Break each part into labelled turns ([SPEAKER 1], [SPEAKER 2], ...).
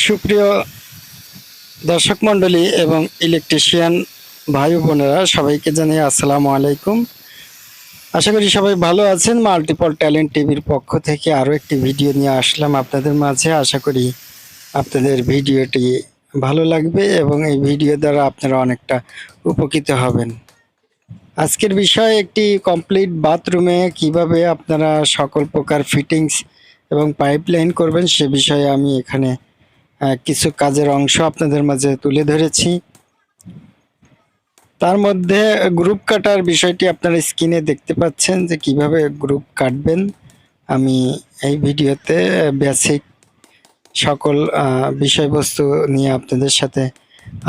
[SPEAKER 1] সুপ্রিয় দর্শক মণ্ডলী এবং ইলেকট্রিশিয়ান ভাই ও বোনেরা, সবাইকে জানিয়ে আসসালামু আলাইকুম। আশা করি সবাই ভালো আছেন। মাল্টিপল ট্যালেন্ট টিভির পক্ষ থেকে আরও একটি ভিডিও নিয়ে আসলাম আপনাদের মাঝে। আশা করি আপনাদের ভিডিওটি ভালো লাগবে এবং এই ভিডিও দ্বারা আপনারা অনেকটা উপকৃত হবেন। আজকের বিষয় একটি কমপ্লিট বাথরুমে কিভাবে আপনারা সকল প্রকার ফিটিংস এবং পাইপলাইন করবেন সে বিষয়ে আমি এখানে কিছু কাজের অংশ আপনাদের মাঝে তুলে ধরেছি। তার মধ্যে গ্রুপ কাটার বিষয়টি আপনারা স্ক্রিনে দেখতে পাচ্ছেন যে কিভাবে গ্রুপ কাটবেন। আমি এই ভিডিওতে বেসিক সকল বিষয়বস্তু নিয়ে আপনাদের সাথে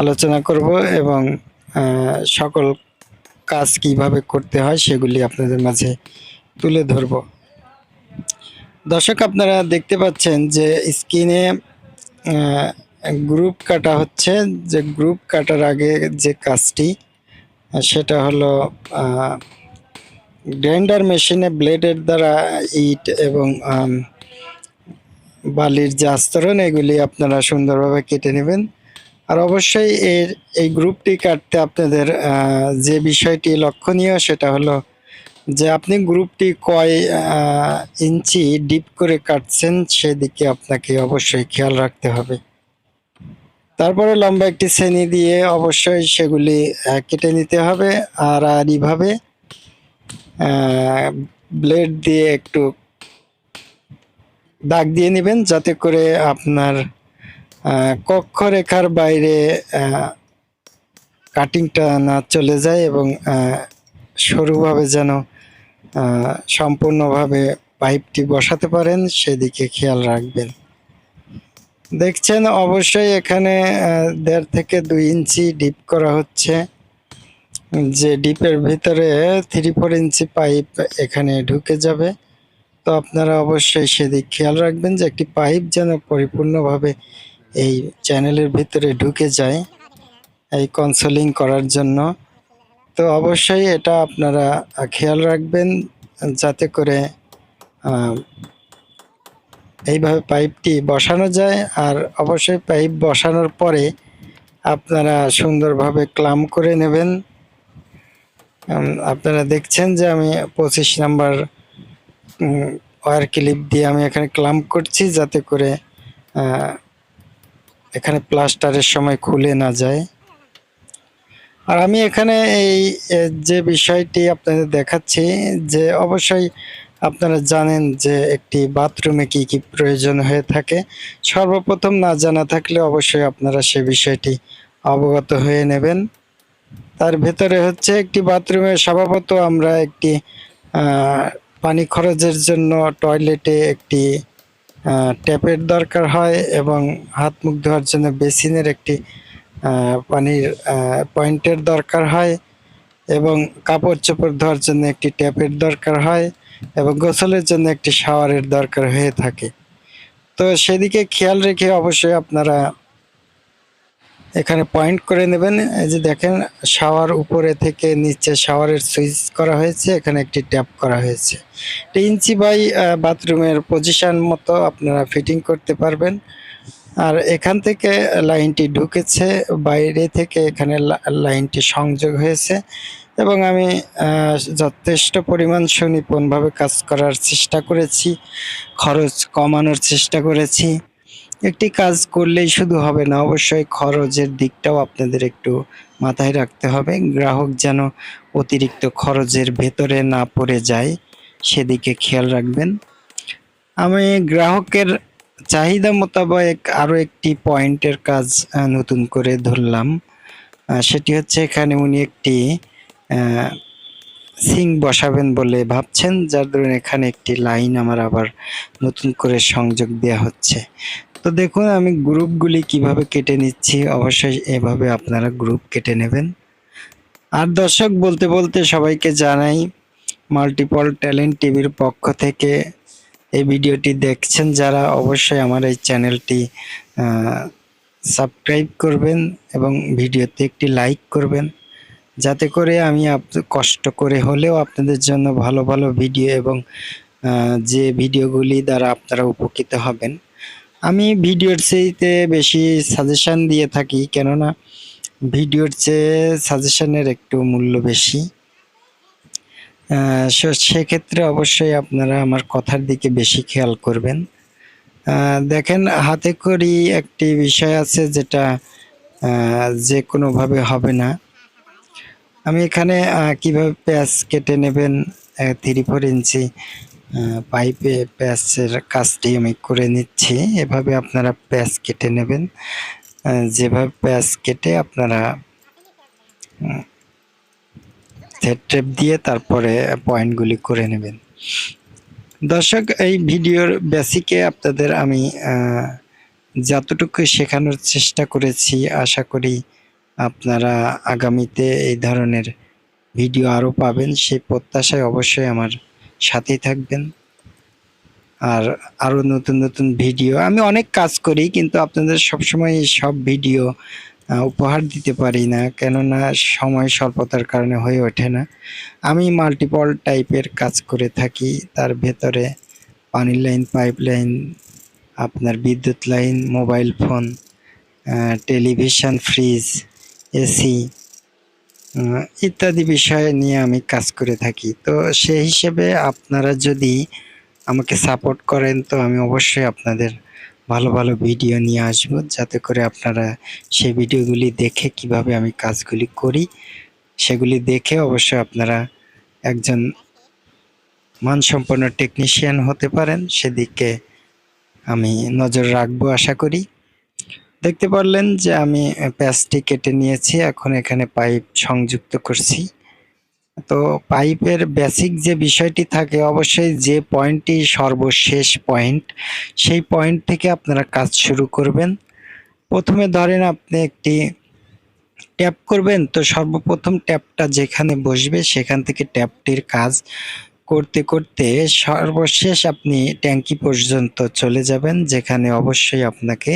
[SPEAKER 1] আলোচনা করব এবং সকল কাজ কিভাবে করতে হয় সেগুলি আপনাদের মাঝে তুলে ধরব। দর্শক, আপনারা দেখতে পাচ্ছেন যে স্ক্রিনে গ্রুপ কাটা হচ্ছে। যে গ্রুপ কাটার আগে যে কাজটি সেটা হলো গ্রাইন্ডার মেশিনে ব্লেডের দ্বারা ইট এবং বালির যে আস্তরণ এগুলি আপনারা সুন্দরভাবে কেটে নেবেন। আর অবশ্যই এই গ্রুপটি কাটতে আপনাদের যে বিষয়টি লক্ষণীয় সেটা হলো যে আপনি গ্রুপটি কয় ইঞ্চি ডিপ করে কাটছেন সেদিকে আপনাকে অবশ্যই খেয়াল রাখতে হবে। তারপরে লম্বা একটি শ্রেণী দিয়ে অবশ্যই সেগুলি কেটে নিতে হবে। আর এইভাবে ব্লেড দিয়ে একটু দাগ দিয়ে নেবেন যাতে করে আপনার কক্ষরেখার বাইরে কাটিংটা না চলে যায় এবং সরুভাবে যেন সম্পূর্ণভাবে পাইপটি বসাতে পারেন সেদিকে খেয়াল রাখবেন। দেখছেন অবশ্যই এখানে 1.5 থেকে 2 ইঞ্চি ডিপ করা হচ্ছে। যে ডিপের ভিতরে 3-4 ইঞ্চি পাইপ এখানে ঢুকে যাবে। তো আপনারা অবশ্যই সেদিক খেয়াল রাখবেন যে একটি পাইপ যেন পরিপূর্ণভাবে এই চ্যানেলের ভিতরে ঢুকে যায় এই কনসোলিং করার জন্য। তো অবশ্যই এটা আপনারা খেয়াল রাখবেন যাতে করে এইভাবে পাইপটি বসানো যায়। আর অবশ্যই পাইপ বসানোর পরে আপনারা সুন্দরভাবে ক্লাম করে নেবেন। আপনারা দেখছেন যে আমি 25 নাম্বার ওয়্যার ক্লিপ দিয়ে আমি এখানে ক্লাম্প করছি যাতে করে এখানে প্লাস্টারের সময় খুলে না যায়। আর আমি এখানে এই যে বিষয়টি আপনাদের দেখাচ্ছি যে অবশ্যই আপনারা জানেন যে একটি বাথরুমে কি কি প্রয়োজন হয়ে থাকে। সর্বপ্রথম না জানা থাকলে অবশ্যই আপনারা সে বিষয়টি অবগত হয়ে নেবেন। তার ভেতরে হচ্ছে একটি বাথরুমে স্বভাবত আমরা একটি পানি খরচের জন্য টয়লেটে একটি ট্যাপের দরকার হয় এবং হাত মুখ ধোয়ার জন্য বেসিনের একটি পানির পয়েন্টের দরকার হয় এবং কাপড় চোপড় ধোয়ার জন্য একটি ট্যাপের দরকার হয় এবং গোসলের জন্য একটি শাওয়ারের দরকার হয়ে থাকে। তো সেদিকে খেয়াল রেখে অবশ্যই আপনারা এখানে পয়েন্ট করে নেবেন। এই যে দেখেন শাওয়ার উপরে থেকে নিচে শাওয়ারের সুইচ করা হয়েছে, এখানে একটি ট্যাপ করা হয়েছে। 1 ইঞ্চি বাই বাথরুমের পজিশন মতো আপনারা ফিটিং করতে পারবেন। আর এখান থেকে লাইনটি ঢুকেছে, বাইরে থেকে এখানে লাইনটি সংযোগ হয়েছে এবং আমি যথেষ্ট পরিমাণ সুনিপুণভাবে কাজ করার চেষ্টা করেছি, খরচ কমানোর চেষ্টা করেছি। একটি কাজ করলেই শুধু হবে না, অবশ্যই খরচের দিকটাও আপনাদের একটু মাথায় রাখতে হবে। গ্রাহক যেন অতিরিক্ত খরচের ভেতরে না পড়ে যায় সেদিকে খেয়াল রাখবেন। আমি গ্রাহকের চাহিদা মোতাবেক আরও একটি পয়েন্টের কাজ নতুন করে ধরলাম। সেটি হচ্ছে এখানে উনি একটি সিঙ্ক বসাবেন বলে ভাবছেন, যার ধরুন এখানে একটি লাইন আমার আবার নতুন করে সংযোগ দেওয়া হচ্ছে। তো দেখুন আমি গ্রুপগুলি কিভাবে কেটে নিচ্ছি, অবশ্যই এভাবে আপনারা গ্রুপ কেটে নেবেন। আর দর্শক, বলতে বলতে সবাইকে জানাই মাল্টিপল ট্যালেন্ট টিভির পক্ষ থেকে এই ভিডিওটি দেখছেন যারা, অবশ্যই আমার এই চ্যানেলটি সাবস্ক্রাইব করবেন এবং ভিডিওতে একটি লাইক করবেন যাতে করে আমি কষ্ট করে হলেও আপনাদের জন্য ভালো ভালো ভিডিও এবং যে ভিডিওগুলি দ্বারা আপনারা উপকৃত হবেন আমি ভিডিওর চেয়েতে বেশি সাজেশন দিয়ে থাকি, কেননা ভিডিওর চেয়ে সাজেশনের একটু মূল্য বেশি। সেক্ষেত্রে অবশ্যই আপনারা আমার কথার দিকে বেশি খেয়াল করবেন। দেখেন, হাতে খড়ি একটি বিষয় আছে যেটা যে কোনোভাবে হবে না। আমি এখানে কিভাবে পেঁয়াজ কেটে নেবেন, 3-4 ইঞ্চি পাইপে পেঁয়াজের কাজটি আমি করে নিচ্ছি। এভাবে আপনারা পেঁয়াজ কেটে নেবেন। যেভাবে পেঁয়াজ কেটে আপনারা থ্রেড টেপ দিয়ে তারপরে পয়েন্টগুলি করে নেবেন। দর্শক, এই ভিডিওর বেসিকে আপনাদের আমি যতটুকু শেখানোর চেষ্টা করেছি, আশা করি আপনারা আগামীতে এই ধরনের ভিডিও আরও পাবেন, সেই প্রত্যাশায় অবশ্যই আমার সাথেই থাকবেন। আর আরও নতুন নতুন ভিডিও আমি অনেক কাজ করি, কিন্তু আপনাদের সবসময় সব ভিডিও উপহার দিতে পারি না, কেননা সময় স্বল্পতার কারণে হয়ে ওঠে না। আমি মাল্টিপল টাইপের কাজ করে থাকি, তার ভেতরে পানির লাইন, পাইপ লাইন, আপনার বিদ্যুৎ line, mobile phone, television, fridge, AC ইত্যাদি বিষয় নিয়ে আমি কাজ করে থাকি। তো সেই হিসেবে আপনারা যদি আমাকে সাপোর্ট করেন, তো আমি অবশ্যই আপনাদের ভালো ভালো ভিডিও নিয়ে আসব, যাতে করে আপনারা সেই ভিডিওগুলি দেখে কিভাবে আমি কাজগুলি করি সেগুলি দেখে অবশ্যই আপনারা একজন মানসম্পন্ন টেকনিশিয়ান হতে পারেন, সেদিকে আমি নজর রাখবো আশা করি। দেখতে পারলেন যে আমি প্যাচটি কেটে নিয়েছি, এখন এখানে পাইপ সংযুক্ত করছি। তো পাইপের বেসিক যে বিষয়টি থাকে, অবশ্যই যে পয়েন্টটি সর্বশেষ পয়েন্ট, সেই পয়েন্ট থেকে আপনারা কাজ শুরু করবেন। প্রথমে ধরেন আপনি একটি ট্যাপ করবেন, তো সর্বপ্রথম ট্যাপটা যেখানে বসবে সেখান থেকে ট্যাপটির কাজ করতে করতে সর্বশেষ আপনি ট্যাঙ্কি পর্যন্ত চলে যাবেন, যেখানে অবশ্যই আপনাকে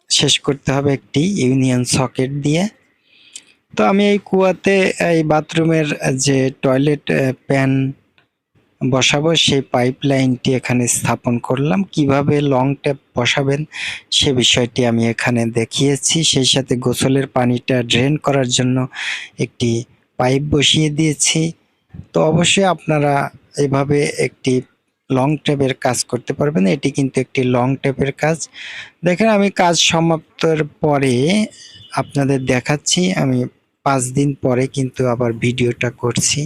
[SPEAKER 1] শেষ করতে হবে একটি ইউনিয়ন সকেট দিয়ে। তো আমি এই কুয়াতে এই বাথরুমের যে টয়লেট প্যান বসাবো, সেই পাইপ লাইনটি এখানে স্থাপন করলাম। কিভাবে লং ট্যাপ বসাবেন সে বিষয়টি আমি এখানে দেখিয়েছি। সেই সাথে গোসলের পানিটা ড্রেন করার জন্য একটি পাইপ বসিয়ে দিয়েছি। তো অবশ্যই আপনারা এভাবে একটি লং ট্যাপের কাজ করতে পারবেন। এটি কিন্তু একটি লং ট্যাপের কাজ। দেখেন, আমি কাজ সমাপ্তর পরে আপনাদের দেখাচ্ছি। আমি 5 দিন পরে কিন্তু আবার ভিডিওটা করছি।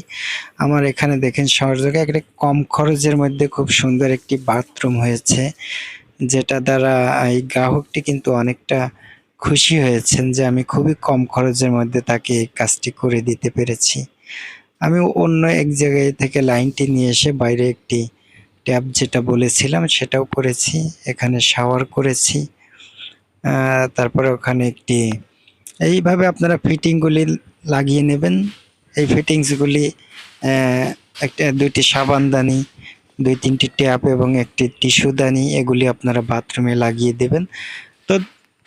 [SPEAKER 1] আমার এখানে দেখেন সহযোগে একটা কম খরচের মধ্যে খুব সুন্দর একটি বাথরুম হয়েছে, যেটা দ্বারা এই গ্রাহকটি কিন্তু অনেকটা খুশি হয়েছেন যে আমি খুবই কম খরচের মধ্যে তাকে এই কাজটি করে দিতে পেরেছি। আমি অন্য এক জায়গায় থেকে লাইনটি নিয়ে এসে বাইরে একটি ট্যাপ যেটা বলেছিলাম সেটাও করেছি, এখানে শাওয়ার করেছি। তারপরে ওখানে একটি এইভাবে আপনারা ফিটিংগুলি লাগিয়ে নেবেন। এই ফিটিংসগুলি একটা 2টি সাবানদানি, 2-3টি ট্যাপ এবং একটি টিস্যুদানি, এগুলি আপনারা বাথরুমে লাগিয়ে দেবেন। তো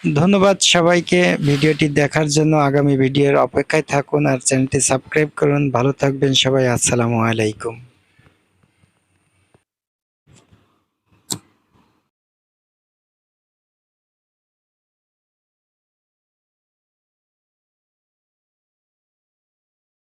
[SPEAKER 1] ধন্যবাদ সবাইকে ভিডিওটি দেখার জন্য। আগামী ভিডিওর অপেক্ষায় থাকুন আর চ্যানেলটি সাবস্ক্রাইব করুন। ভালো থাকবেন সবাই। আসসালামু আলাইকুম।